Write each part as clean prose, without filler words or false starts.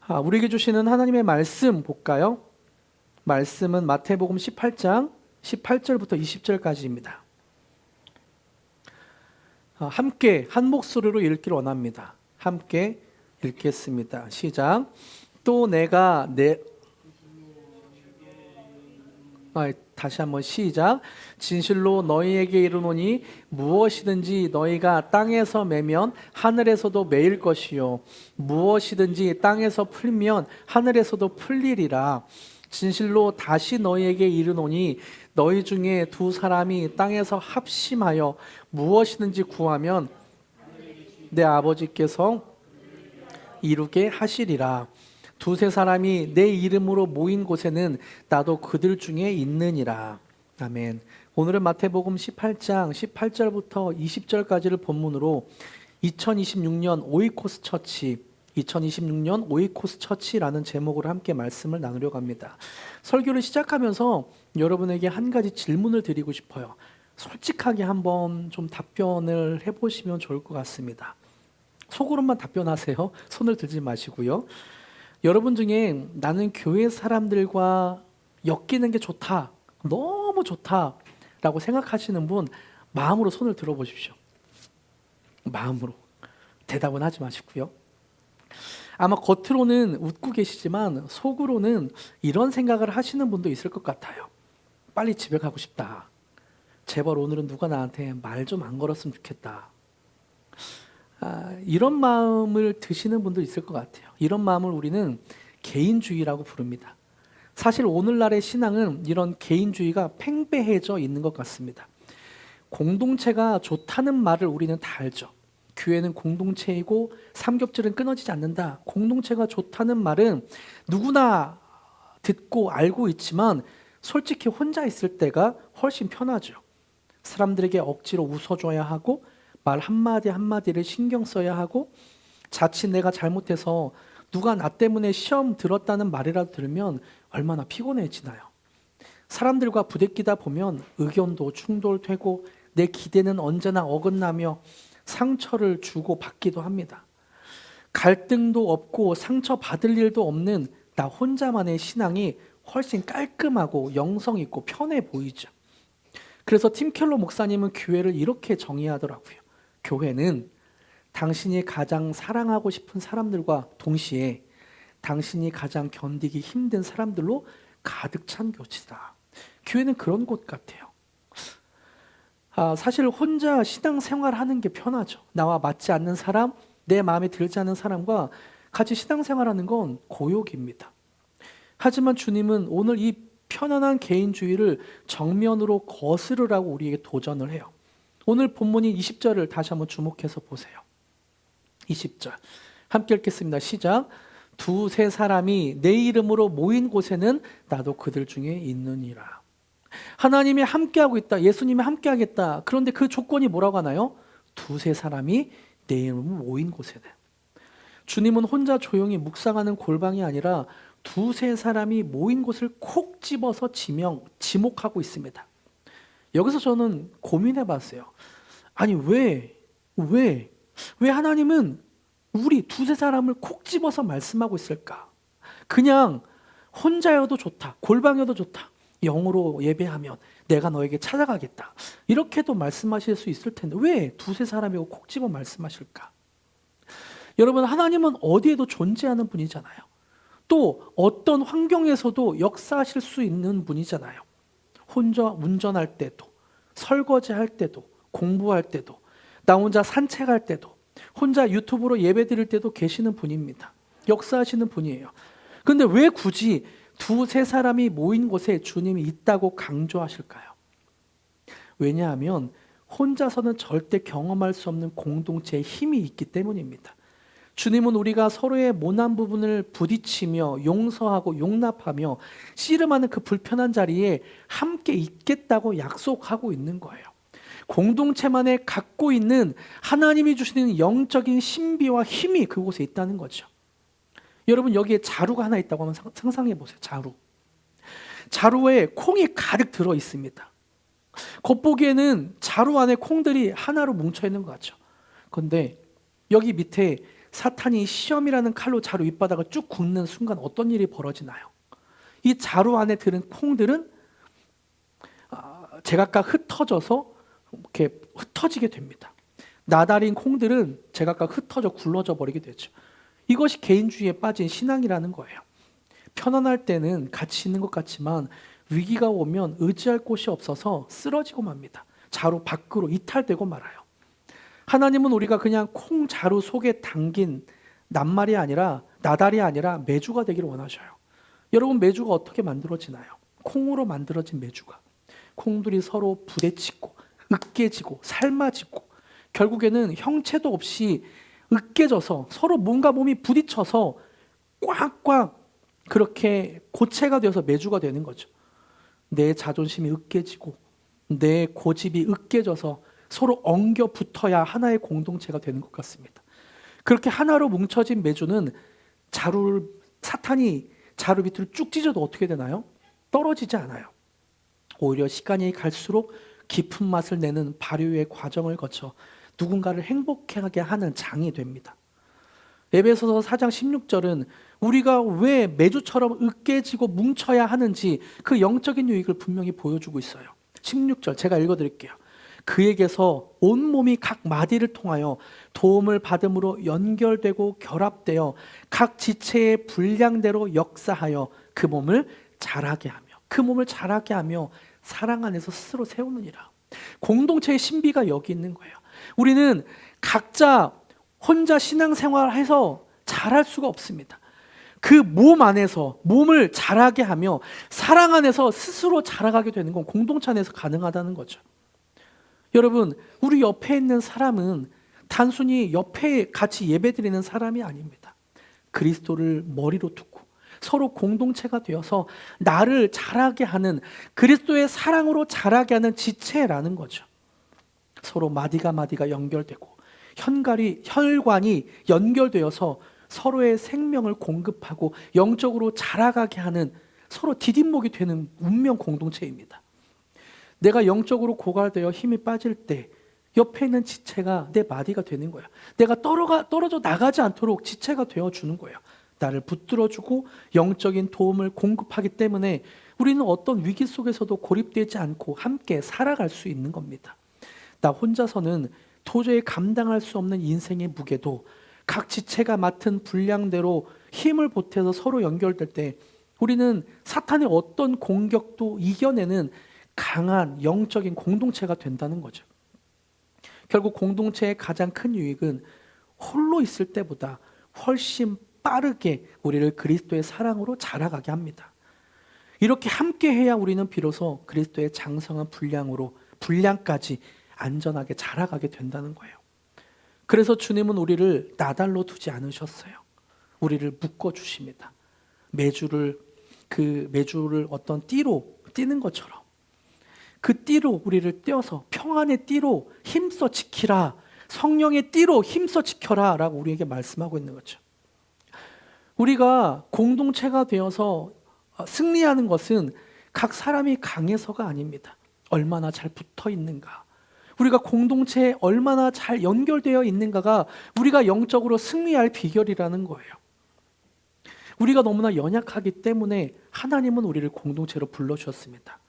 우리에게 주시는 하나님의 말씀 볼까요? 말씀은 마태복음 18장 18절부터 20절까지입니다. 함께 한 목소리로 읽기를 원합니다. 함께 읽겠습니다. 시작. 또 내가 다시 한번 시작. 진실로 너희에게 이르노니 무엇이든지 너희가 땅에서 매면 하늘에서도 매일 것이요 무엇이든지 땅에서 풀면 하늘에서도 풀리리라. 진실로 다시 너희에게 이르노니 너희 중에 두 사람이 땅에서 합심하여 무엇이든지 구하면 내 아버지께서 이루게 하시리라. 두세 사람이 내 이름으로 모인 곳에는 나도 그들 중에 있느니라. 아멘. 오늘은 마태복음 18장 18절부터 20절까지를 본문으로 2026년 오이코스 처치라는 제목으로 함께 말씀을 나누려고 합니다. 설교를 시작하면서 여러분에게 한 가지 질문을 드리고 싶어요. 솔직하게 한번 좀 답변을 해보시면 좋을 것 같습니다. 속으로만 답변하세요. 손을 들지 마시고요. 여러분 중에 나는 교회 사람들과 엮이는 게 좋다, 너무 좋다라고 생각하시는 분 마음으로 손을 들어보십시오. 마음으로. 대답은 하지 마시고요. 아마 겉으로는 웃고 계시지만 속으로는 이런 생각을 하시는 분도 있을 것 같아요. 빨리 집에 가고 싶다. 제발 오늘은 누가 나한테 말 좀 안 걸었으면 좋겠다. 이런 마음을 드시는 분도 있을 것 같아요. 이런 마음을 우리는 개인주의라고 부릅니다. 사실 오늘날의 신앙은 이런 개인주의가 팽배해져 있는 것 같습니다. 공동체가 좋다는 말을 우리는 다 알죠. 교회는 공동체이고 삼겹살은 끊어지지 않는다. 공동체가 좋다는 말은 누구나 듣고 알고 있지만 솔직히 혼자 있을 때가 훨씬 편하죠. 사람들에게 억지로 웃어줘야 하고 말 한마디 한마디를 신경 써야 하고 자칫 내가 잘못해서 누가 나 때문에 시험 들었다는 말이라도 들으면 얼마나 피곤해지나요? 사람들과 부대끼다 보면 의견도 충돌되고 내 기대는 언제나 어긋나며 상처를 주고 받기도 합니다. 갈등도 없고 상처받을 일도 없는 나 혼자만의 신앙이 훨씬 깔끔하고 영성 있고 편해 보이죠. 그래서 팀 켈러 목사님은 교회를 이렇게 정의하더라고요. 교회는 당신이 가장 사랑하고 싶은 사람들과 동시에 당신이 가장 견디기 힘든 사람들로 가득 찬 곳이다. 교회는 그런 곳 같아요. 사실 혼자 신앙생활하는 게 편하죠. 나와 맞지 않는 사람, 내 마음에 들지 않는 사람과 같이 신앙생활하는 건 고욕입니다. 하지만 주님은 오늘 이 편안한 개인주의를 정면으로 거스르라고 우리에게 도전을 해요. 오늘 본문인 20절을 다시 한번 주목해서 보세요. 20절 함께 읽겠습니다. 시작. 두세 사람이 내 이름으로 모인 곳에는 나도 그들 중에 있느니라. 하나님이 함께하고 있다. 예수님이 함께하겠다. 그런데 그 조건이 뭐라고 하나요? 두세 사람이 내 이름으로 모인 곳에는. 주님은 혼자 조용히 묵상하는 골방이 아니라 두세 사람이 모인 곳을 콕 집어서 지목하고 있습니다. 여기서 저는 고민해 봤어요. 아니 왜 하나님은 우리 두세 사람을 콕 집어서 말씀하고 있을까? 그냥 혼자여도 좋다, 골방여도 좋다, 영으로 예배하면 내가 너에게 찾아가겠다, 이렇게도 말씀하실 수 있을 텐데 왜 두세 사람이고 콕 집어 말씀하실까? 여러분, 하나님은 어디에도 존재하는 분이잖아요. 또 어떤 환경에서도 역사하실 수 있는 분이잖아요. 혼자 운전할 때도, 설거지할 때도, 공부할 때도, 나 혼자 산책할 때도, 혼자 유튜브로 예배 드릴 때도 계시는 분입니다. 역사하시는 분이에요. 그런데 왜 굳이 두세 사람이 모인 곳에 주님이 있다고 강조하실까요? 왜냐하면 혼자서는 절대 경험할 수 없는 공동체의 힘이 있기 때문입니다. 주님은 우리가 서로의 모난 부분을 부딪히며 용서하고 용납하며 씨름하는 그 불편한 자리에 함께 있겠다고 약속하고 있는 거예요. 공동체만에 갖고 있는 하나님이 주시는 영적인 신비와 힘이 그곳에 있다는 거죠. 여러분, 여기에 자루가 하나 있다고 한번 상상해 보세요. 자루에 콩이 가득 들어 있습니다. 겉보기에는 자루 안에 콩들이 하나로 뭉쳐 있는 것 같죠. 그런데 여기 밑에 사탄이 시험이라는 칼로 자루 윗바닥을 쭉 굽는 순간 어떤 일이 벌어지나요? 이 자루 안에 들은 콩들은 제각각 흩어져서 이렇게 흩어지게 됩니다. 나달인 콩들은 제각각 흩어져 굴러져 버리게 되죠. 이것이 개인주의에 빠진 신앙이라는 거예요. 편안할 때는 같이 있는 것 같지만 위기가 오면 의지할 곳이 없어서 쓰러지고 맙니다. 자루 밖으로 이탈되고 말아요. 하나님은 우리가 그냥 콩 자루 속에 담긴 낱말이 아니라 나달이 아니라 메주가 되기를 원하셔요. 여러분, 메주가 어떻게 만들어지나요? 콩으로 만들어진 메주가. 콩들이 서로 부대찌고 으깨지고 삶아지고 결국에는 형체도 없이 으깨져서 서로 뭔가 몸이 부딪혀서 꽉꽉 그렇게 고체가 되어서 메주가 되는 거죠. 내 자존심이 으깨지고 내 고집이 으깨져서 서로 엉겨 붙어야 하나의 공동체가 되는 것 같습니다. 그렇게 하나로 뭉쳐진 메주는 사탄이 자루 밑으로 쭉 찢어도 어떻게 되나요? 떨어지지 않아요. 오히려 시간이 갈수록 깊은 맛을 내는 발효의 과정을 거쳐 누군가를 행복하게 하는 장이 됩니다. 에베소서 4장 16절은 우리가 왜 메주처럼 으깨지고 뭉쳐야 하는지 그 영적인 유익을 분명히 보여주고 있어요. 16절 제가 읽어드릴게요. 그에게서 온몸이 각 마디를 통하여 도움을 받음으로 연결되고 결합되어 각 지체의 분량대로 역사하여 그 몸을 자라게 하며 사랑 안에서 스스로 세우느니라. 공동체의 신비가 여기 있는 거예요. 우리는 각자 혼자 신앙생활해서 잘할 수가 없습니다. 그 몸 안에서 몸을 자라게 하며 사랑 안에서 스스로 자라가게 되는 건 공동체 안에서 가능하다는 거죠. 여러분, 우리 옆에 있는 사람은 단순히 옆에 같이 예배드리는 사람이 아닙니다. 그리스도를 머리로 두고 서로 공동체가 되어서 나를 자라게 하는, 그리스도의 사랑으로 자라게 하는 지체라는 거죠. 서로 마디가 연결되고 혈관이 연결되어서 서로의 생명을 공급하고 영적으로 자라가게 하는, 서로 디딤목이 되는 운명 공동체입니다. 내가 영적으로 고갈되어 힘이 빠질 때 옆에 있는 지체가 내 마디가 되는 거야. 내가 떨어져 나가지 않도록 지체가 되어주는 거예요. 나를 붙들어주고 영적인 도움을 공급하기 때문에 우리는 어떤 위기 속에서도 고립되지 않고 함께 살아갈 수 있는 겁니다. 나 혼자서는 도저히 감당할 수 없는 인생의 무게도 각 지체가 맡은 분량대로 힘을 보태서 서로 연결될 때 우리는 사탄의 어떤 공격도 이겨내는 강한 영적인 공동체가 된다는 거죠. 결국 공동체의 가장 큰 유익은 홀로 있을 때보다 훨씬 빠르게 우리를 그리스도의 사랑으로 자라가게 합니다. 이렇게 함께 해야 우리는 비로소 그리스도의 장성한 분량까지 안전하게 자라가게 된다는 거예요. 그래서 주님은 우리를 나달로 두지 않으셨어요. 우리를 묶어 주십니다. 메주를 어떤 띠로 띠는 것처럼 그 띠로 우리를 떼어서 평안의 띠로 힘써 지키라, 성령의 띠로 힘써 지켜라 라고 우리에게 말씀하고 있는 거죠. 우리가 공동체가 되어서 승리하는 것은 각 사람이 강해서가 아닙니다. 얼마나 잘 붙어 있는가, 우리가 공동체에 얼마나 잘 연결되어 있는가가 우리가 영적으로 승리할 비결이라는 거예요. 우리가 너무나 연약하기 때문에 하나님은 우리를 공동체로 불러주셨습니다.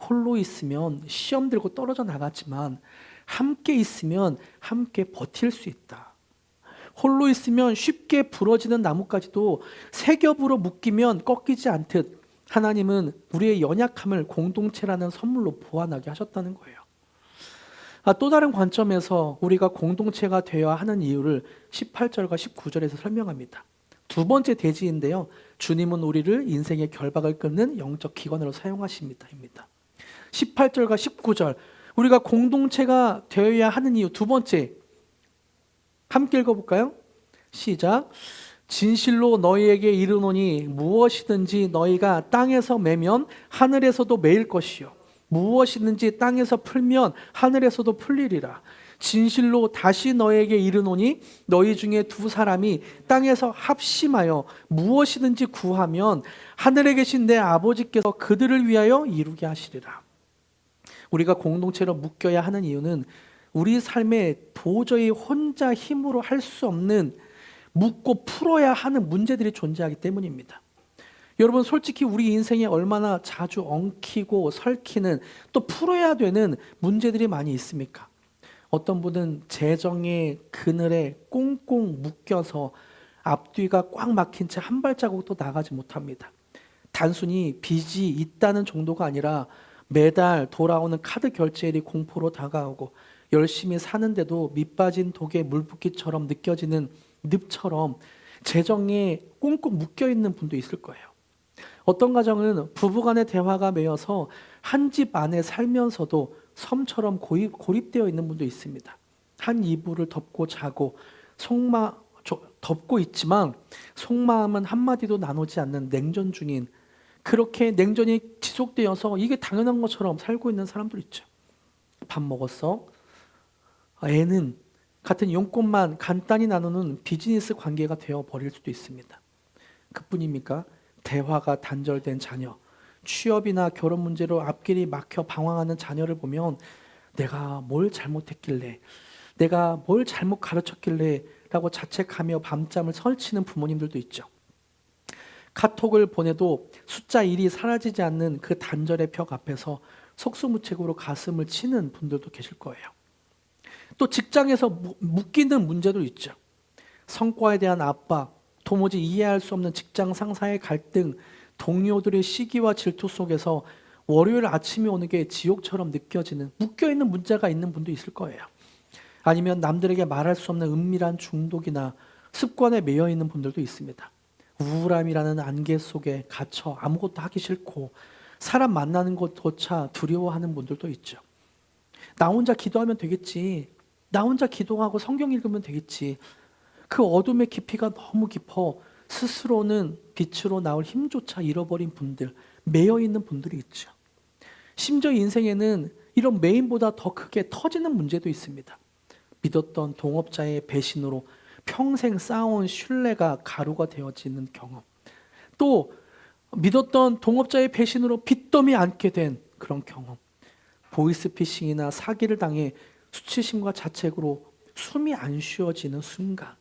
홀로 있으면 시험 들고 떨어져 나갔지만 함께 있으면 함께 버틸 수 있다. 홀로 있으면 쉽게 부러지는 나뭇가지도 세 겹으로 묶이면 꺾이지 않듯 하나님은 우리의 연약함을 공동체라는 선물로 보완하게 하셨다는 거예요. 또 다른 관점에서 우리가 공동체가 되어야 하는 이유를 18절과 19절에서 설명합니다. 두 번째 대지인데요, 주님은 우리를 인생의 결박을 끊는 영적 기관으로 사용하십니다. 18절과 19절, 우리가 공동체가 되어야 하는 이유 두 번째, 함께 읽어볼까요? 시작. 진실로 너희에게 이르노니 무엇이든지 너희가 땅에서 매면 하늘에서도 매일 것이요 무엇이든지 땅에서 풀면 하늘에서도 풀리리라. 진실로 다시 너희에게 이르노니 너희 중에 두 사람이 땅에서 합심하여 무엇이든지 구하면 하늘에 계신 내 아버지께서 그들을 위하여 이루게 하시리라. 우리가 공동체로 묶여야 하는 이유는 우리 삶에 도저히 혼자 힘으로 할 수 없는 묻고 풀어야 하는 문제들이 존재하기 때문입니다. 여러분, 솔직히 우리 인생에 얼마나 자주 엉키고 설키는, 또 풀어야 되는 문제들이 많이 있습니까? 어떤 분은 재정의 그늘에 꽁꽁 묶여서 앞뒤가 꽉 막힌 채 한 발자국도 나가지 못합니다. 단순히 빚이 있다는 정도가 아니라 매달 돌아오는 카드 결제일이 공포로 다가오고, 열심히 사는데도 밑빠진 독에 물붓기처럼 느껴지는 늪처럼 재정에 꽁꽁 묶여있는 분도 있을 거예요. 어떤 가정은 부부간의 대화가 매여서 한 집 안에 살면서도 섬처럼 고립되어 있는 분도 있습니다. 한 이불을 덮고 자고 덮고 있지만 속마음은 한마디도 나누지 않는 냉전 중인, 그렇게 냉전이 지속되어서 이게 당연한 것처럼 살고 있는 사람들 있죠. 밥 먹었어? 애는 같은 용건만 간단히 나누는 비즈니스 관계가 되어버릴 수도 있습니다. 그뿐입니까? 대화가 단절된 자녀, 취업이나 결혼 문제로 앞길이 막혀 방황하는 자녀를 보면 내가 뭘 잘못했길래, 내가 뭘 잘못 가르쳤길래 라고 자책하며 밤잠을 설치는 부모님들도 있죠. 카톡을 보내도 숫자 1이 사라지지 않는 그 단절의 벽 앞에서 속수무책으로 가슴을 치는 분들도 계실 거예요. 또 직장에서 묶이는 문제도 있죠. 성과에 대한 압박, 도무지 이해할 수 없는 직장 상사의 갈등, 동료들의 시기와 질투 속에서 월요일 아침이 오는 게 지옥처럼 느껴지는, 묶여있는 문제가 있는 분도 있을 거예요. 아니면 남들에게 말할 수 없는 은밀한 중독이나 습관에 매여 있는 분들도 있습니다. 우울함이라는 안개 속에 갇혀 아무것도 하기 싫고 사람 만나는 것조차 두려워하는 분들도 있죠. 나 혼자 기도하면 되겠지. 나 혼자 기도하고 성경 읽으면 되겠지. 그 어둠의 깊이가 너무 깊어 스스로는 빛으로 나올 힘조차 잃어버린 분들, 매여 있는 분들이 있죠. 심지어 인생에는 이런 매임보다 더 크게 터지는 문제도 있습니다. 믿었던 동업자의 배신으로 평생 쌓아온 신뢰가 가루가 되어지는 경험, 또 믿었던 동업자의 배신으로 빚더미 안게 된 그런 경험, 보이스피싱이나 사기를 당해 수치심과 자책으로 숨이 안 쉬어지는 순간,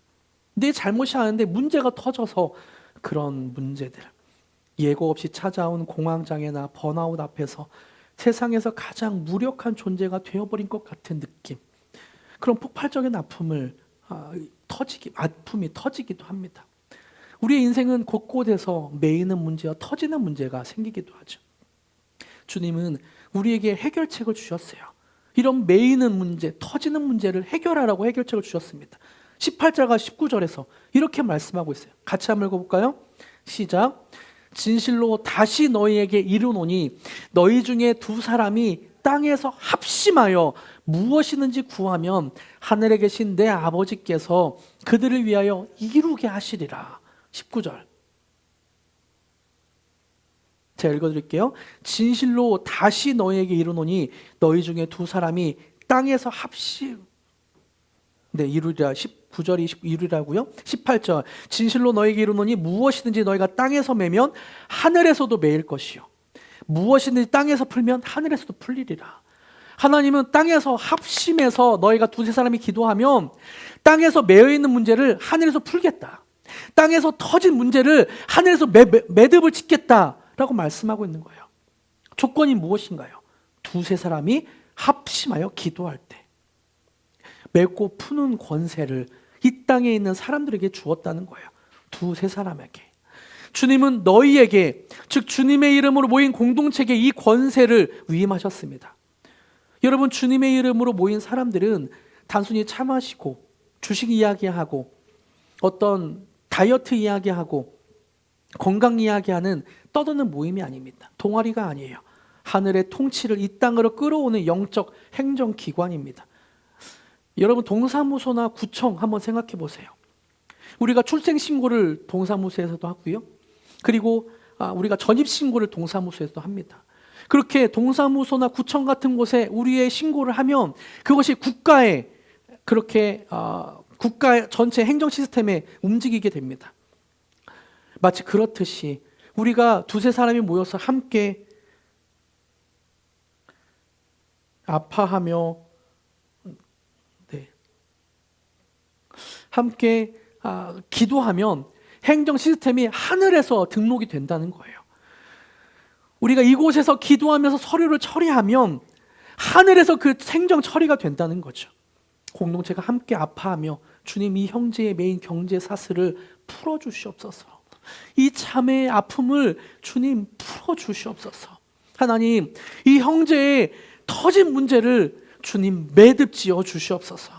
내 잘못이 아닌데 문제가 터져서 그런 문제들, 예고 없이 찾아온 공황장애나 번아웃 앞에서 세상에서 가장 무력한 존재가 되어버린 것 같은 느낌, 그런 폭발적인 아픔이 터지기도 합니다. 우리의 인생은 곳곳에서 매이는 문제와 터지는 문제가 생기기도 하죠. 주님은 우리에게 해결책을 주셨어요. 이런 매이는 문제, 터지는 문제를 해결하라고 해결책을 주셨습니다. 18절과 19절에서 이렇게 말씀하고 있어요. 같이 한번 읽어볼까요? 시작. 진실로 다시 너희에게 이르노니 너희 중에 두 사람이 땅에서 합심하여 무엇이든지 구하면 하늘에 계신 내 아버지께서 그들을 위하여 이루게 하시리라. 19절 제가 읽어드릴게요. 진실로 다시 너희에게 이르노니 너희 중에 두 사람이 땅에서 이루리라. 19절이 이루리라고요. 18절 진실로 너희에게 이르노니 무엇이든지 너희가 땅에서 매면 하늘에서도 매일 것이요 무엇이든지 땅에서 풀면 하늘에서도 풀리리라. 하나님은 땅에서 합심해서 너희가 두세 사람이 기도하면 땅에서 매여있는 문제를 하늘에서 풀겠다. 땅에서 터진 문제를 하늘에서 매듭을 짓겠다라고 말씀하고 있는 거예요. 조건이 무엇인가요? 두세 사람이 합심하여 기도할 때 맺고 푸는 권세를 이 땅에 있는 사람들에게 주었다는 거예요. 두세 사람에게. 주님은 너희에게, 즉 주님의 이름으로 모인 공동체에게 이 권세를 위임하셨습니다. 여러분, 주님의 이름으로 모인 사람들은 단순히 차 마시고 주식 이야기하고 어떤 다이어트 이야기하고 건강 이야기하는 떠드는 모임이 아닙니다. 동아리가 아니에요. 하늘의 통치를 이 땅으로 끌어오는 영적 행정기관입니다. 여러분, 동사무소나 구청 한번 생각해 보세요. 우리가 출생신고를 동사무소에서도 하고요. 그리고 우리가 전입신고를 동사무소에서도 합니다. 그렇게 동사무소나 구청 같은 곳에 우리의 신고를 하면 그것이 국가의 전체 행정 시스템에 움직이게 됩니다. 마치 그렇듯이 우리가 두세 사람이 모여서 함께 아파하며 함께 기도하면 행정 시스템이 하늘에서 등록이 된다는 거예요. 우리가 이곳에서 기도하면서 서류를 처리하면 하늘에서 그 행정 처리가 된다는 거죠. 공동체가 함께 아파하며 주님 이 형제의 메인 경제 사슬을 풀어주시옵소서. 이 자매의 아픔을 주님 풀어주시옵소서. 하나님 이 형제의 터진 문제를 주님 매듭지어 주시옵소서.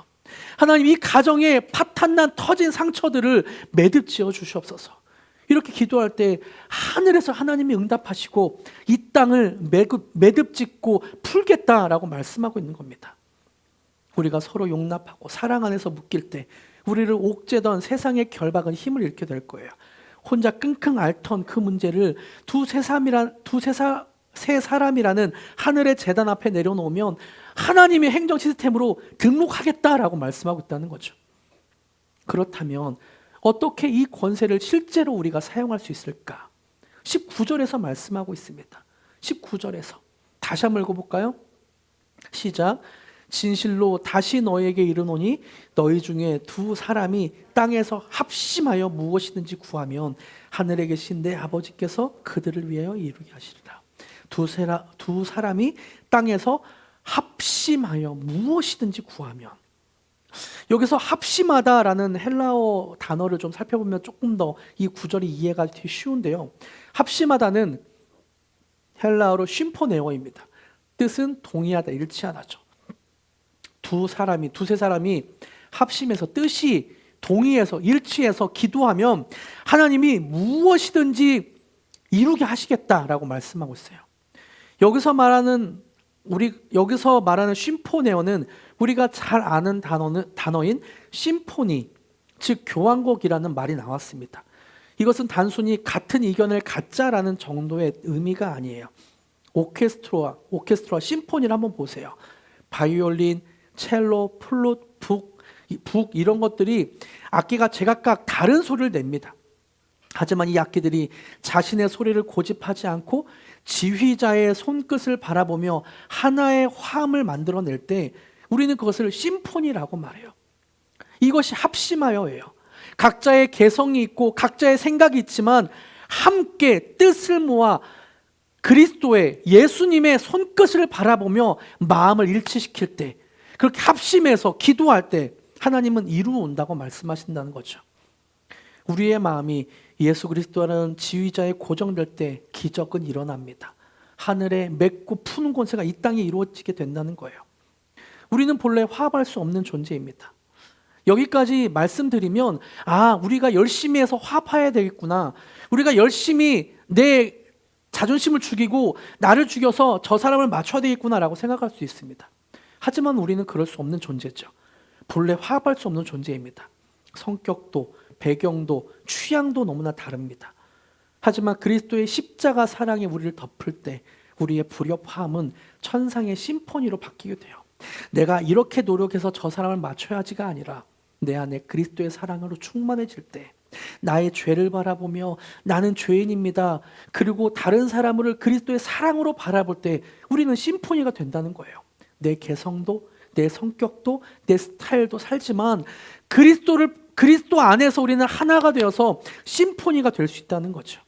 하나님 이 가정에 파탄난 터진 상처들을 매듭지어 주시옵소서. 이렇게 기도할 때 하늘에서 하나님이 응답하시고 이 땅을 매듭짓고 풀겠다라고 말씀하고 있는 겁니다. 우리가 서로 용납하고 사랑 안에서 묶일 때 우리를 옥죄던 세상의 결박은 힘을 잃게 될 거예요. 혼자 끙끙 앓던 그 문제를 세 사람이라는 하늘의 재단 앞에 내려놓으면 하나님의 행정 시스템으로 등록하겠다라고 말씀하고 있다는 거죠. 그렇다면 어떻게 이 권세를 실제로 우리가 사용할 수 있을까? 19절에서 말씀하고 있습니다. 19절에서 다시 한번 읽어볼까요? 시작. 진실로 다시 너에게 이르노니 너희 중에 두 사람이 땅에서 합심하여 무엇이든지 구하면 하늘에 계신 내 아버지께서 그들을 위하여 이루게 하시리라. 두 사람이 땅에서 합심하여 무엇이든지 구하면, 여기서 합심하다라는 헬라어 단어를 좀 살펴보면 조금 더 이 구절이 이해가 되기 쉬운데요. 합심하다는 헬라어로 쉼포네오입니다. 뜻은 동의하다, 일치하다죠. 두세 사람이 합심해서 뜻이 동의해서 일치해서 기도하면 하나님이 무엇이든지 이루게 하시겠다라고 말씀하고 있어요. 여기서 말하는 쉼포네오는 우리가 잘 아는 단어인 심포니, 즉 교향곡이라는 말이 나왔습니다. 이것은 단순히 같은 의견을 갖자라는 정도의 의미가 아니에요. 오케스트라, 심포니를 한번 보세요. 바이올린, 첼로, 플룻, 북 이런 것들이 악기가 제각각 다른 소리를 냅니다. 하지만 이 악기들이 자신의 소리를 고집하지 않고 지휘자의 손끝을 바라보며 하나의 화음을 만들어낼 때 우리는 그것을 심포니라고 말해요. 이것이 합심하여예요. 각자의 개성이 있고 각자의 생각이 있지만 함께 뜻을 모아 그리스도의 예수님의 손끝을 바라보며 마음을 일치시킬 때, 그렇게 합심해서 기도할 때 하나님은 이루어온다고 말씀하신다는 거죠. 우리의 마음이 예수 그리스도라는 지휘자에 고정될 때 기적은 일어납니다. 하늘에 맺고 푸는 권세가 이 땅에 이루어지게 된다는 거예요. 우리는 본래 화합할 수 없는 존재입니다. 여기까지 말씀드리면 우리가 열심히 해서 화합해야 되겠구나, 우리가 열심히 내 자존심을 죽이고 나를 죽여서 저 사람을 맞춰야 되겠구나라고 생각할 수 있습니다. 하지만 우리는 그럴 수 없는 존재죠. 본래 화합할 수 없는 존재입니다. 성격도 배경도 취향도 너무나 다릅니다. 하지만 그리스도의 십자가 사랑이 우리를 덮을 때 우리의 불협화음은 천상의 심포니로 바뀌게 돼요. 내가 이렇게 노력해서 저 사람을 맞춰야지가 아니라 내 안에 그리스도의 사랑으로 충만해질 때, 나의 죄를 바라보며 나는 죄인입니다, 그리고 다른 사람을 그리스도의 사랑으로 바라볼 때 우리는 심포니가 된다는 거예요. 내 개성도 내 성격도 내 스타일도 살지만 그리스도 안에서 우리는 하나가 되어서 심포니가 될 수 있다는 거죠.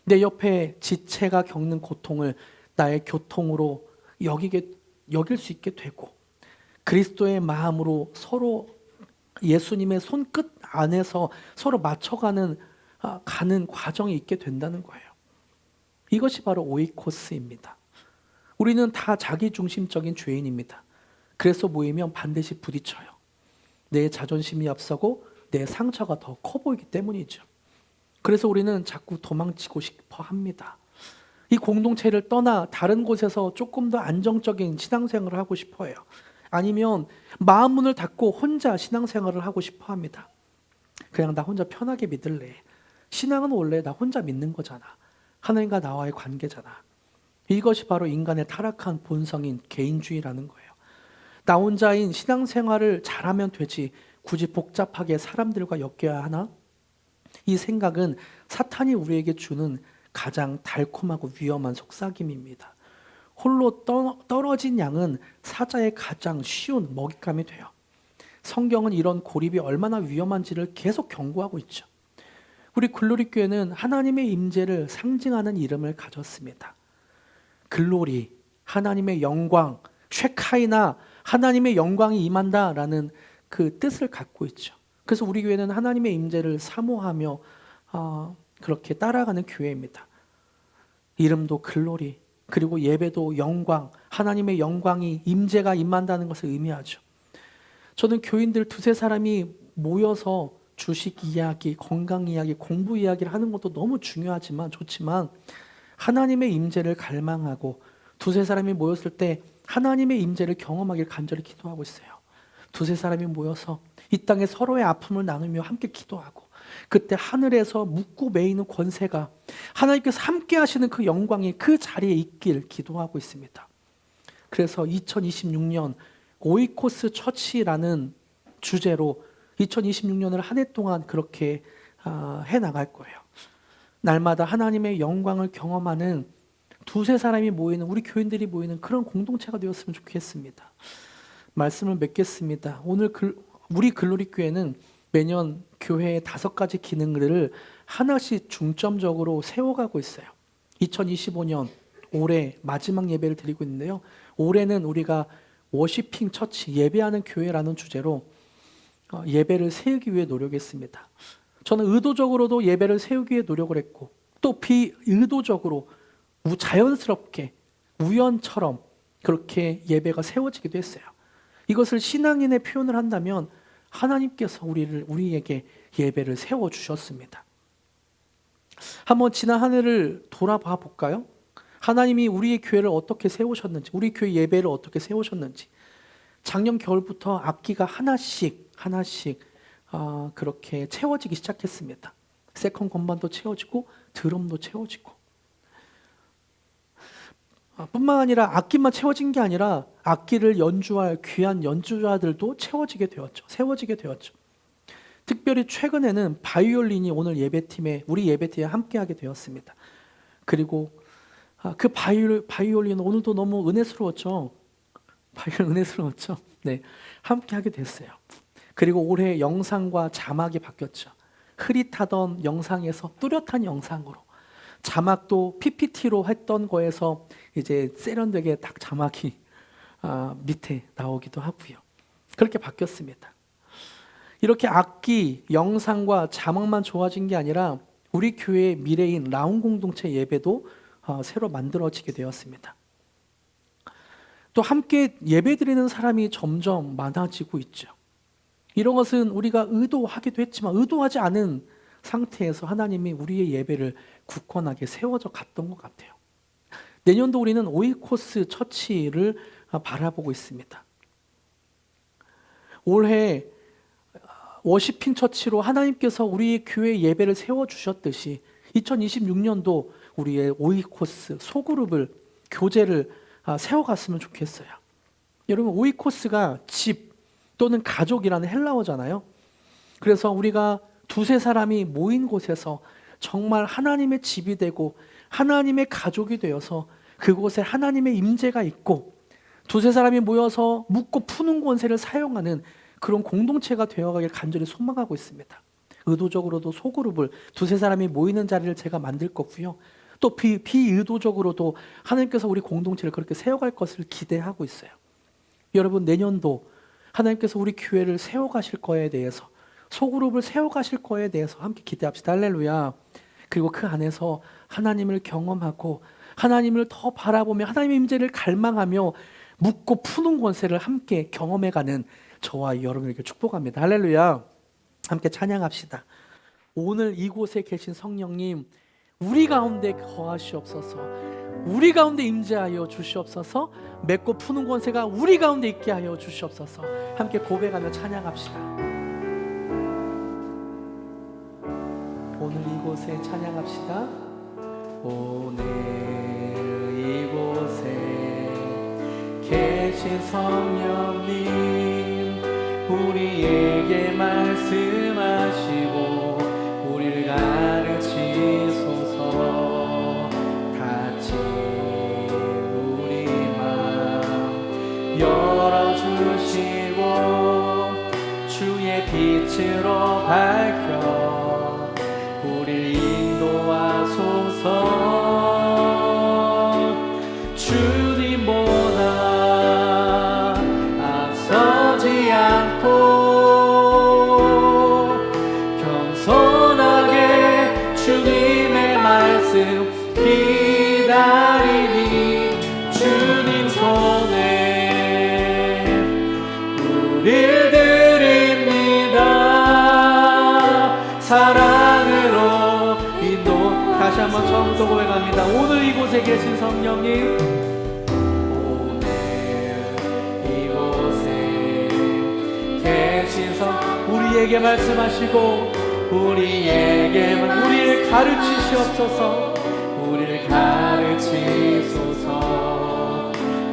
내 옆에 지체가 겪는 고통을 나의 교통으로 여길 수 있게 되고, 그리스도의 마음으로 서로 예수님의 손끝 안에서 서로 맞춰가는 과정이 있게 된다는 거예요. 이것이 바로 오이코스입니다. 우리는 다 자기중심적인 죄인입니다. 그래서 모이면 반드시 부딪혀요. 내 자존심이 앞서고 내 상처가 더 커 보이기 때문이죠. 그래서 우리는 자꾸 도망치고 싶어 합니다. 이 공동체를 떠나 다른 곳에서 조금 더 안정적인 신앙생활을 하고 싶어 해요. 아니면 마음 문을 닫고 혼자 신앙생활을 하고 싶어 합니다. 그냥 나 혼자 편하게 믿을래. 신앙은 원래 나 혼자 믿는 거잖아. 하나님과 나와의 관계잖아. 이것이 바로 인간의 타락한 본성인 개인주의라는 거예요. 나 혼자인 신앙생활을 잘하면 되지, 굳이 복잡하게 사람들과 엮여야 하나? 이 생각은 사탄이 우리에게 주는 가장 달콤하고 위험한 속삭임입니다. 홀로 떨어진 양은 사자의 가장 쉬운 먹잇감이 돼요. 성경은 이런 고립이 얼마나 위험한지를 계속 경고하고 있죠. 우리 글로리 교회는 하나님의 임재를 상징하는 이름을 가졌습니다. 글로리, 하나님의 영광, 쉐카이나, 하나님의 영광이 임한다라는 그 뜻을 갖고 있죠. 그래서 우리 교회는 하나님의 임재를 사모하며 그렇게 따라가는 교회입니다. 이름도 글로리, 그리고 예배도 영광, 하나님의 영광이 임재가 임한다는 것을 의미하죠. 저는 교인들 두세 사람이 모여서 주식 이야기, 건강 이야기, 공부 이야기를 하는 것도 너무 중요하지만 좋지만 하나님의 임재를 갈망하고 두세 사람이 모였을 때 하나님의 임재를 경험하길 간절히 기도하고 있어요. 두세 사람이 모여서 이 땅에 서로의 아픔을 나누며 함께 기도하고 그때 하늘에서 묻고 매이는 권세가 하나님께서 함께 하시는 그 영광이 그 자리에 있길 기도하고 있습니다. 그래서 2026년 오이코스 처치라는 주제로 2026년을 한 해 동안 그렇게 해나갈 거예요. 날마다 하나님의 영광을 경험하는 두세 사람이 모이는, 우리 교인들이 모이는 그런 공동체가 되었으면 좋겠습니다. 말씀을 맺겠습니다. 오늘 우리 글로리 교회는 매년 교회의 5가지 기능들을 하나씩 중점적으로 세워가고 있어요. 2025년 올해 마지막 예배를 드리고 있는데요. 올해는 우리가 워시핑 처치, 예배하는 교회라는 주제로 예배를 세우기 위해 노력했습니다. 저는 의도적으로도 예배를 세우기 위해 노력을 했고 또 비의도적으로 자연스럽게 우연처럼 그렇게 예배가 세워지기도 했어요. 이것을 신앙인의 표현을 한다면 하나님께서 우리에게 예배를 세워주셨습니다. 한번 지난 한 해를 돌아봐 볼까요? 하나님이 우리의 교회를 어떻게 세우셨는지, 우리 교회 예배를 어떻게 세우셨는지. 작년 겨울부터 악기가 하나씩 그렇게 채워지기 시작했습니다. 세컨 건반도 채워지고 드럼도 채워지고 뿐만 아니라 악기만 채워진 게 아니라 악기를 연주할 귀한 연주자들도 세워지게 되었죠. 특별히 최근에는 바이올린이 오늘 우리 예배팀에 함께하게 되었습니다. 그리고 그 바이올린은 오늘도 너무 은혜스러웠죠. 네, 함께하게 됐어요. 그리고 올해 영상과 자막이 바뀌었죠. 흐릿하던 영상에서 뚜렷한 영상으로, 자막도 PPT로 했던 거에서 이제 세련되게 딱 자막이 밑에 나오기도 하고요. 그렇게 바뀌었습니다. 이렇게 악기, 영상과 자막만 좋아진 게 아니라 우리 교회의 미래인 라운 공동체 예배도 새로 만들어지게 되었습니다. 또 함께 예배드리는 사람이 점점 많아지고 있죠. 이런 것은 우리가 의도하기도 했지만 의도하지 않은 상태에서 하나님이 우리의 예배를 굳건하게 세워져 갔던 것 같아요. 내년도 우리는 오이코스 처치를 바라보고 있습니다. 올해 워시핑 처치로 하나님께서 우리 교회 예배를 세워주셨듯이 2026년도 우리의 오이코스 소그룹을, 교제를 세워갔으면 좋겠어요. 여러분, 오이코스가 집 또는 가족이라는 헬라어잖아요. 그래서 우리가 두세 사람이 모인 곳에서 정말 하나님의 집이 되고 하나님의 가족이 되어서 그곳에 하나님의 임재가 있고 두세 사람이 모여서 묻고 푸는 권세를 사용하는 그런 공동체가 되어가길 간절히 소망하고 있습니다. 의도적으로도 소그룹을 두세 사람이 모이는 자리를 제가 만들 거고요. 또 비의도적으로도 하나님께서 우리 공동체를 그렇게 세워갈 것을 기대하고 있어요. 여러분, 내년도 하나님께서 우리 교회를 세워가실 거에 대해서, 소그룹을 세워가실 거에 대해서 함께 기대합시다. 할렐루야. 그리고 그 안에서 하나님을 경험하고 하나님을 더 바라보며 하나님의 임재를 갈망하며 묻고 푸는 권세를 함께 경험해가는 저와 여러분에게 축복합니다. 할렐루야. 함께 찬양합시다. 오늘 이곳에 계신 성령님, 우리 가운데 거하시옵소서. 우리 가운데 임재하여 주시옵소서. 맺고 푸는 권세가 우리 가운데 있게 하여 주시옵소서. 함께 고백하며 찬양합시다. 오늘 이곳에 찬양합시다. 오늘 이곳에 계신 성령님, 우리에게 말씀하시고 우리를 가르치소서. 같이 우리 마음 열어주시고 주의 빛으로 밝혀 우리 인도하소서. 주님보다 앞서지 않고 겸손하게 주님의 말씀 기다리니 주님 손에 우릴 드립니다. 사랑으로 인도. 다시 한번 처음부터 고백합니다. 오늘 이곳에 계신 성령님, 오늘 이곳에 계신 우리에게 말씀하시고 우리를 가르치시옵소서. 우리를 가르치소서.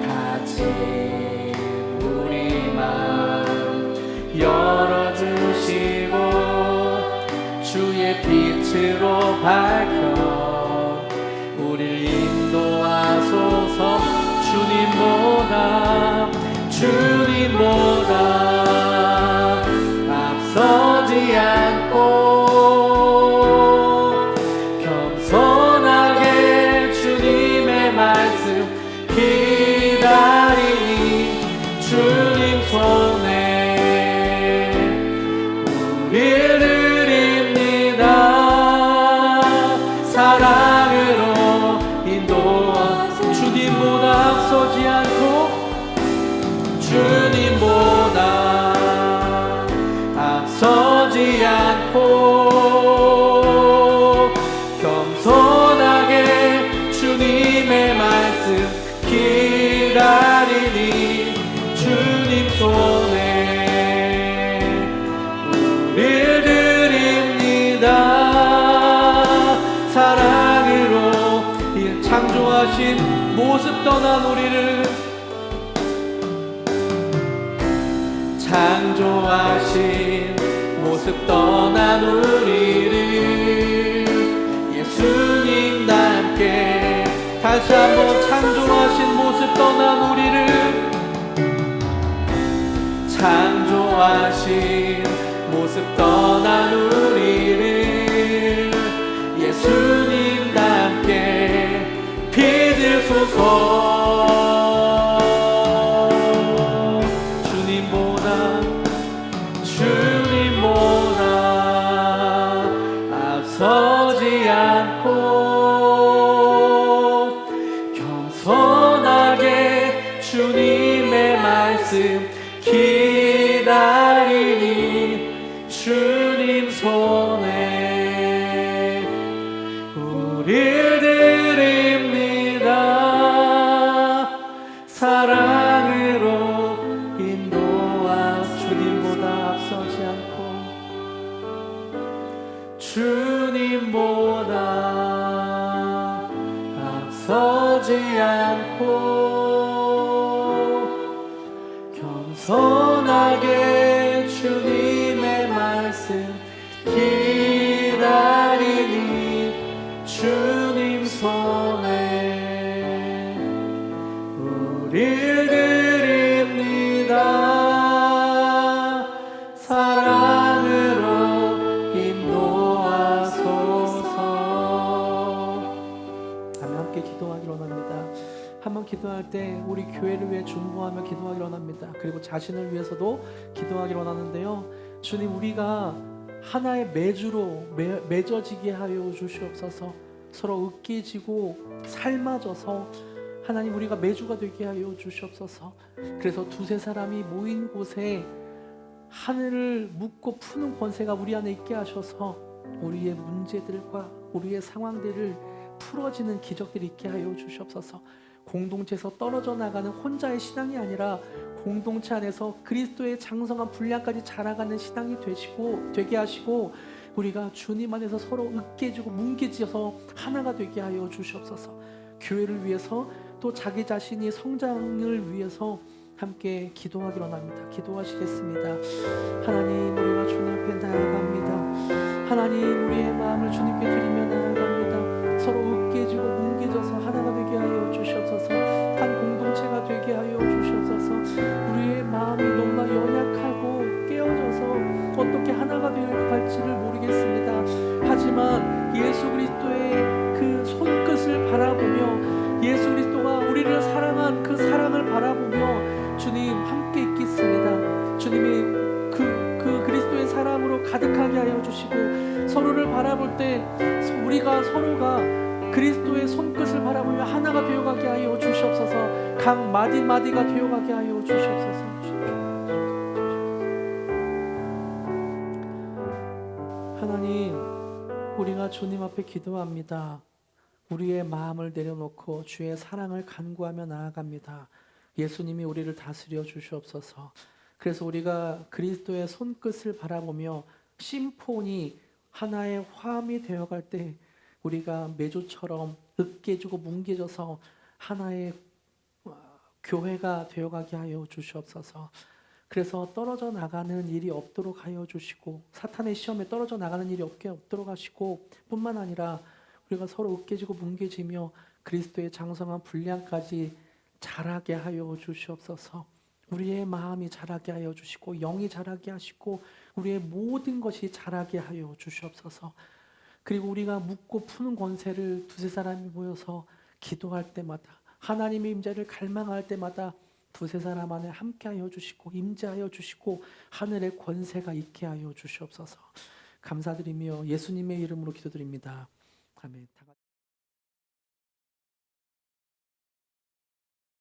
닫힌 우리 마음 열어주시고 주의 빛으로 밝혀 우리를 인도하소서. 주님보다 앞서지 않고 겸손하게 주님의 말씀 기다리니 주님 손에 우리를 드립니다. 사랑으로 인도하. 주님보다 앞서지 않고 주님보다 앞서지 않고 겸손하게 주님의 말씀 기다리니 주님 손에 우리를 드립니다. 사랑으로 창조하신 모습 떠난 우리를, 창조하신 모습 떠난 우리를 예수님과 함께. 다시 한번 창조하신 모습 떠난 우리를, 창조하신 모습 떠난 우리를 예수님과 함께 믿으소서. 앞서지 않고 겸손하게 주님의 말씀 기다리니 주님 손에 우릴 드립니다. 사랑으로 인도하. 주님보다 앞서지 않고 주님보다 앞서지 않고 겸손하게 주님의 말씀 기다리니 주님 손에 우릴 드립니다. 사랑으로 인도하소서. 함께 기도하기로 합니다. 한번 기도할 때 우리 교회를 위해 중보하며 기도하기로 합니다. 그리고 자신을 위해서도 기도하기로 하는데요. 주님, 우리가 하나의 매주로 맺어지게 하여 주시옵소서. 서로 으깨지고 삶아져서 하나님 우리가 매주가 되게 하여 주시옵소서. 그래서 두세 사람이 모인 곳에 하늘을 묶고 푸는 권세가 우리 안에 있게 하셔서 우리의 문제들과 우리의 상황들을 풀어지는 기적들이 있게 하여 주시옵소서. 공동체에서 떨어져 나가는 혼자의 신앙이 아니라 공동체 안에서 그리스도의 장성한 분량까지 자라가는 신앙이 되게 하시고 우리가 주님 안에서 서로 으깨지고 뭉개져서 하나가 되게 하여 주시옵소서. 교회를 위해서 또 자기 자신이 성장을 위해서 함께 기도하기로 합니다. 기도하시겠습니다. 하나님, 우리가 주님 앞에 나아갑니다. 하나님, 우리의 마음을 주님께 드리며 나아갑니다. 서로 으깨지고 뭉개져서 하나가 되게 하여 주시옵소서. 한 공동체가 되게 하여 주시옵소서. 우리의 마음이 너무나 연약하고 깨어져서 모두가 그리스도의 손끝을 바라보며 하나가 되어가게 하여 주시옵소서. 각 마디마디가 되어가게 하여 주시옵소서. 하나님, 우리가 주님 앞에 기도합니다. 우리의 마음을 내려놓고 주의 사랑을 간구하며 나아갑니다. 예수님이 우리를 다스려 주시옵소서. 그래서 우리가 그리스도의 손끝을 바라보며 심폰이 하나의 화음이 되어갈 때 우리가 메조처럼 으깨지고 뭉개져서 하나의 교회가 되어가게 하여 주시옵소서. 그래서 떨어져 나가는 일이 없도록 하여 주시고 사탄의 시험에 떨어져 나가는 일이 없도록 하시고 뿐만 아니라 우리가 서로 으깨지고 뭉개지며 그리스도의 장성한 분량까지 자라게 하여 주시옵소서. 우리의 마음이 자라게 하여 주시고 영이 자라게 하시고 우리의 모든 것이 자라게 하여 주시옵소서. 그리고 우리가 묻고 푸는 권세를 두세 사람이 모여서 기도할 때마다 하나님의 임재를 갈망할 때마다 두세 사람 안에 함께하여 주시고 임재하여 주시고 하늘의 권세가 있게 하여 주시옵소서. 감사드리며 예수님의 이름으로 기도드립니다. 아멘.